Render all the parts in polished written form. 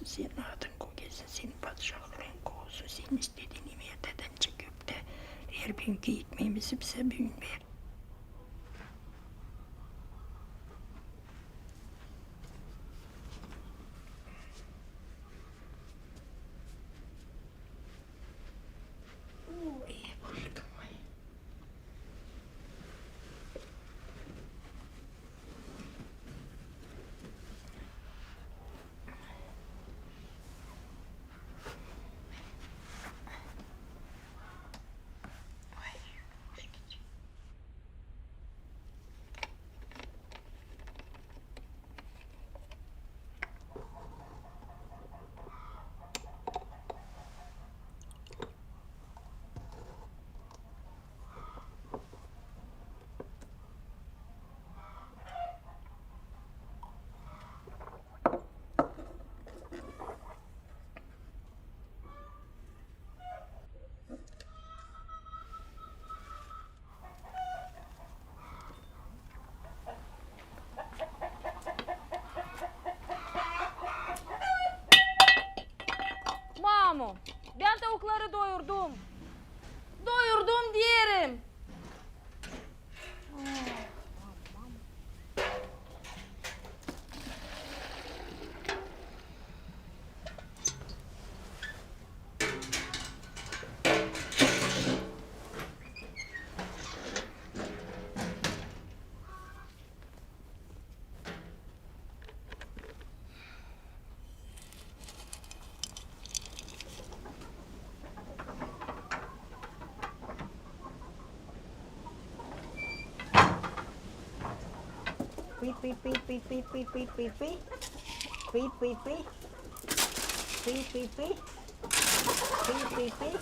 olsun, senin adın kol gelsin, senin padişahlığın kol olsun, senin istediğini yerden çıkıp da her günkü ekmeğimizi bize bugün ver. İyi buldum. Mamo, ben tavukları doyurdum. Doyurdum diyelim. Pui, pui, pui, pui, pui, pui, pui, pui, pui. Pui, pui, pui. Pui, pui, pui. Pui, pui, pui.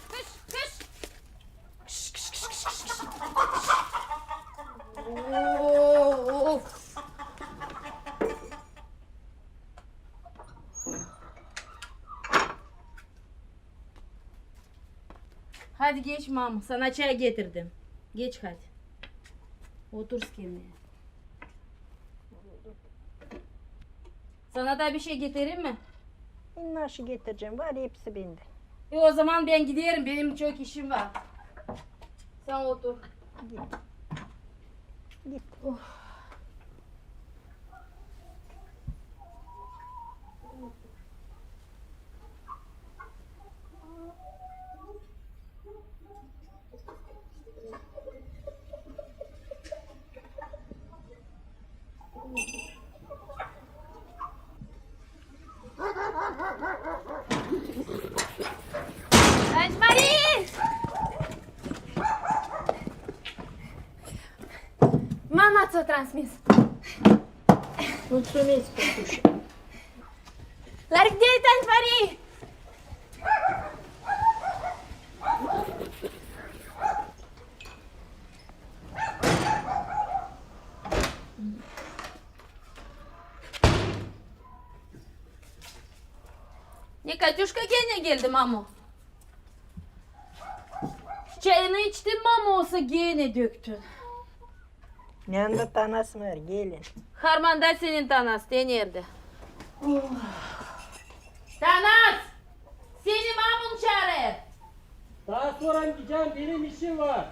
Kış, kış. Of. Hadi geç Mamo, sana çay getirdim. Geç hadi. Otur kemeye. Sana da bir şey getireyim mi? Nasıl getireceğim? Var hepsi bende. O zaman ben giderim. Benim çok işim var. Sen otur. Git. Git. Anne-Marie! Mama, co transmis? Mulțumesc, păpușă. Larg de Anne-Marie! Ne Katюшка gene geldi Mamo. Çayını içtin Mamo olsa gene döktün. Yanında tanası var, gelin. Harman'da senin Tanas de nerede? Tanas! Seni Mamun çağırır. Daha sonra gideceğim, benim işim var.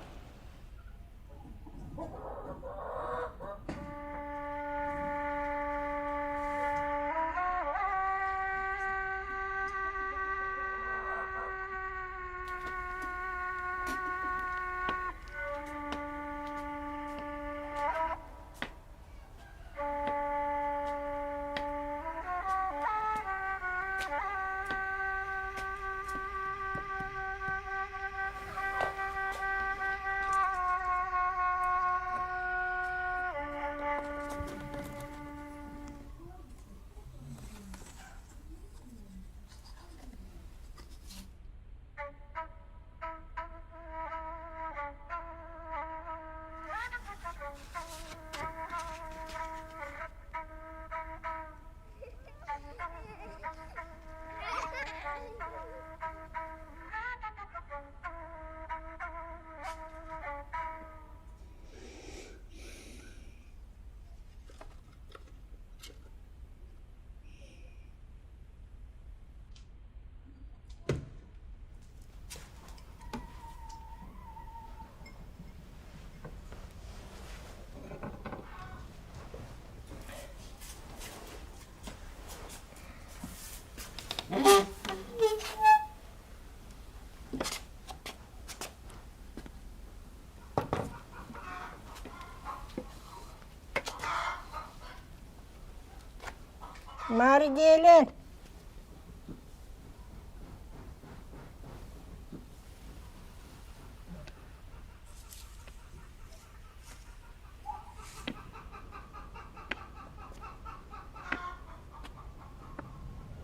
Mari gelin.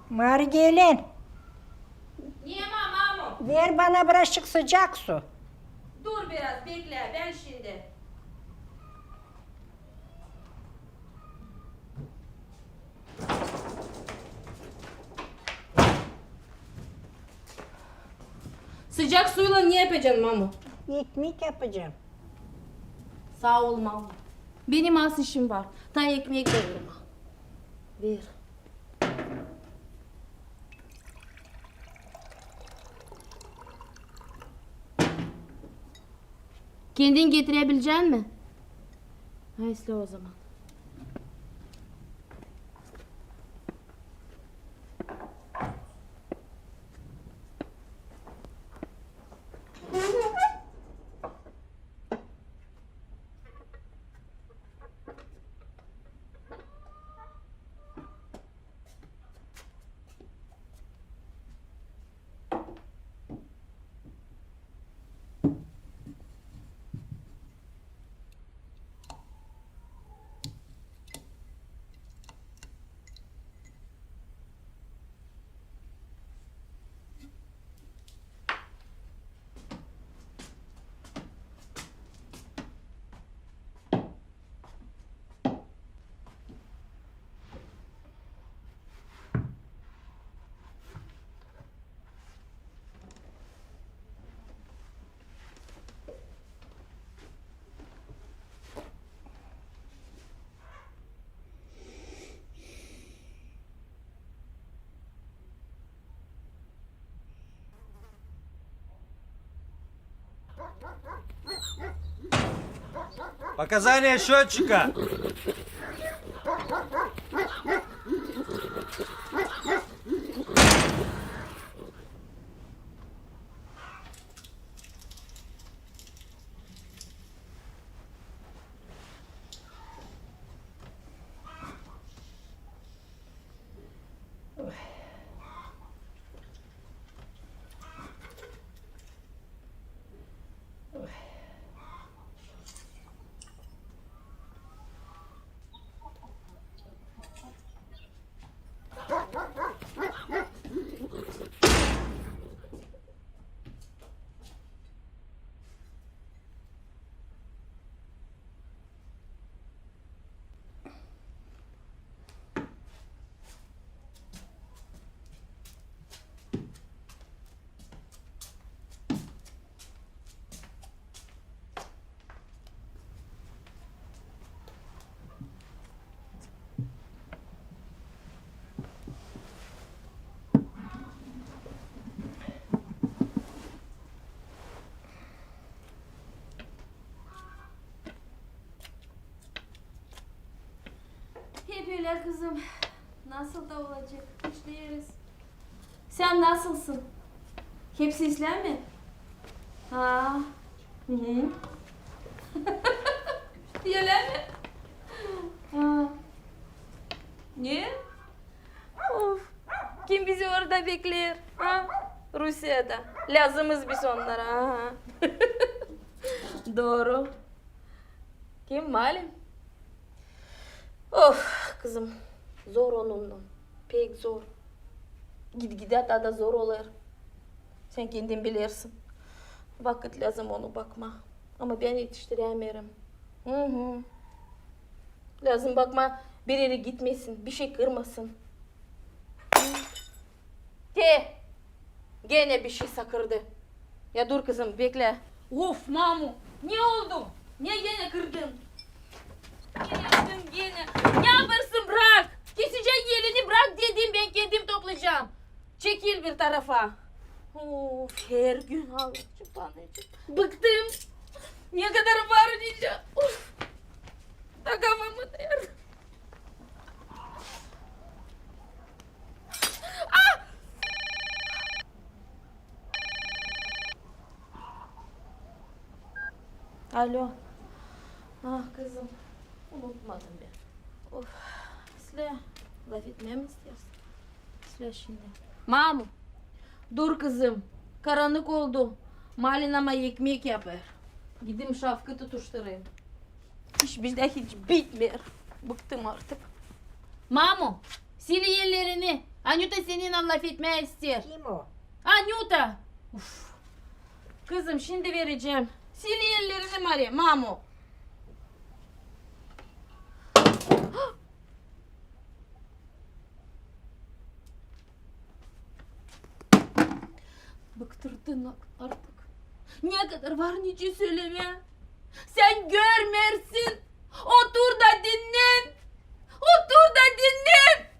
Mari gelin. Niye mamamı? Ver bana birazcık sıcak su. Dur biraz bekle ben şimdi. Sıcak suyla ne yapacaksın mamu? Ekmek yapacağım. Sağ ol mamu. Benim az işim var. Ta ekmek veririm. Ver. Kendin getirebilecek mi? Hayırlı o zaman. Показания счетчика. Hep öyle kızım. Nasıl da olacak? İşleriz. Sen nasılsın? Hepsi işler mi? Ha. Hı hı. Öyle mi? Ha. Niye? Of. Kim bizi orada bekler? Ha? Rusya'da. Lazımız biz onlara. Ha. Doğru. Kim malum? Of kızım. Zor onunla. Pek zor. Gitgide daha da zor olur. Sen kendin bilirsin. Vakit lazım onu bakma. Ama ben yetiştiremiyorum. Hı hı. Lazım bakma bir yere gitmesin. Bir şey kırmasın. De. Gene bir şey sakırdı. Ya dur kızım bekle. Of Mamu. Ne oldu? Niye gene kırdın? Ne yaptın gene? Ne yaparsın bırak. Kesecek yerini bırak dedim ben kendim toplayacağım. Çekil bir tarafa. Of her gün ağlayacağım tanrıcığım. Bıktım. Ne kadar bağıracağım. Of. Da kafamı der. Ah! Alo. Ah kızım. Unutmadım ben. Of. Aslı. Laf etmeye mi istiyorsun? Söyle şimdi. Mamu, dur kızım. Karanlık oldu. Malinama ekmek yapar. Gideyim şafkı tutuşturayım. Hiçbir de hiç bitmiyor. Bıktım artık. Mamu, sil yerlerini. Anyuta seninle laf etmeye istiyor. Kim o? Anyuta. Uf. Kızım şimdi vereceğim. Sil yerlerini Maria. Mamu. Bıktırdın artık. Ne kadar var nice söyleme. Sen görmersin. Otur da dinlen. Otur da dinlen.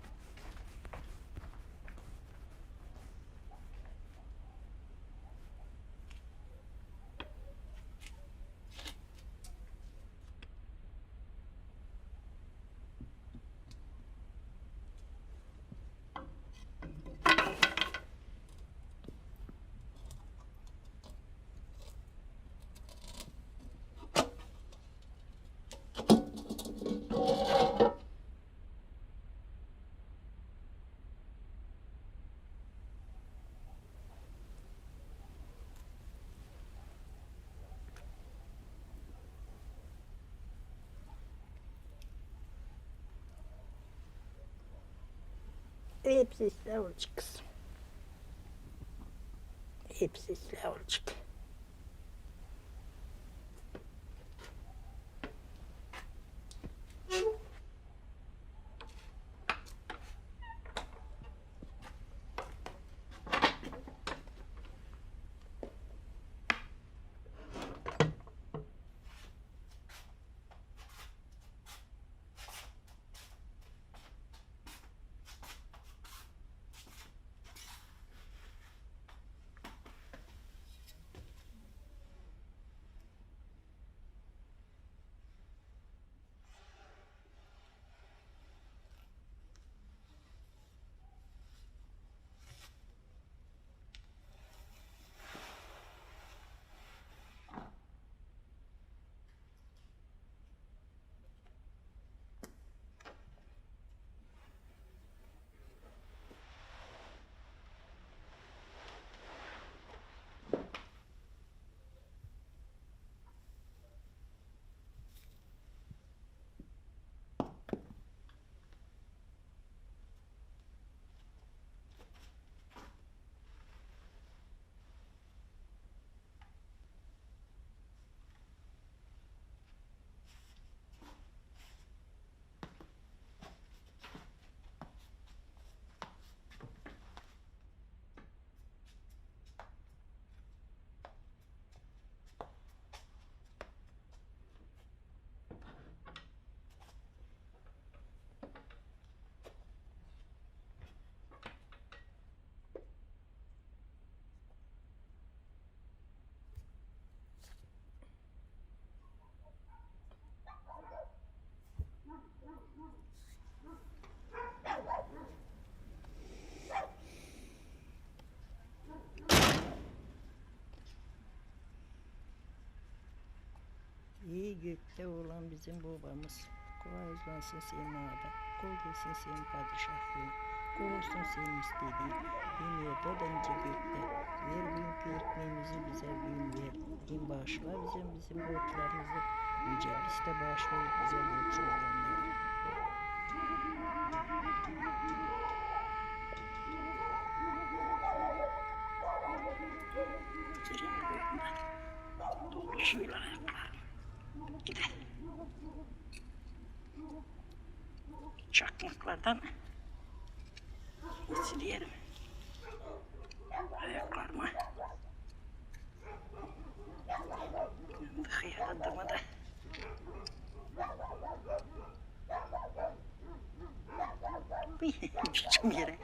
Hepsi İslavcık kızım. Hepsi İslavcık. İyi gökte olan bizim babamız. Kolaylansın senin adı. Kol gelsin senin padişahlığın. Kol olsun senin istediğin. Dünyada dence gökte. Ver bugünkü ekmeğimizi bize bugün ver. Din bağışla bizim borçlarımızı. Yüce biz de bağışlayıp bize borçlu olanları. Şöyle ayaklar. Gidelim. Çakmaklardan sileyelim. Ayaklarımı. Hıyarladığımı da. Bizim yere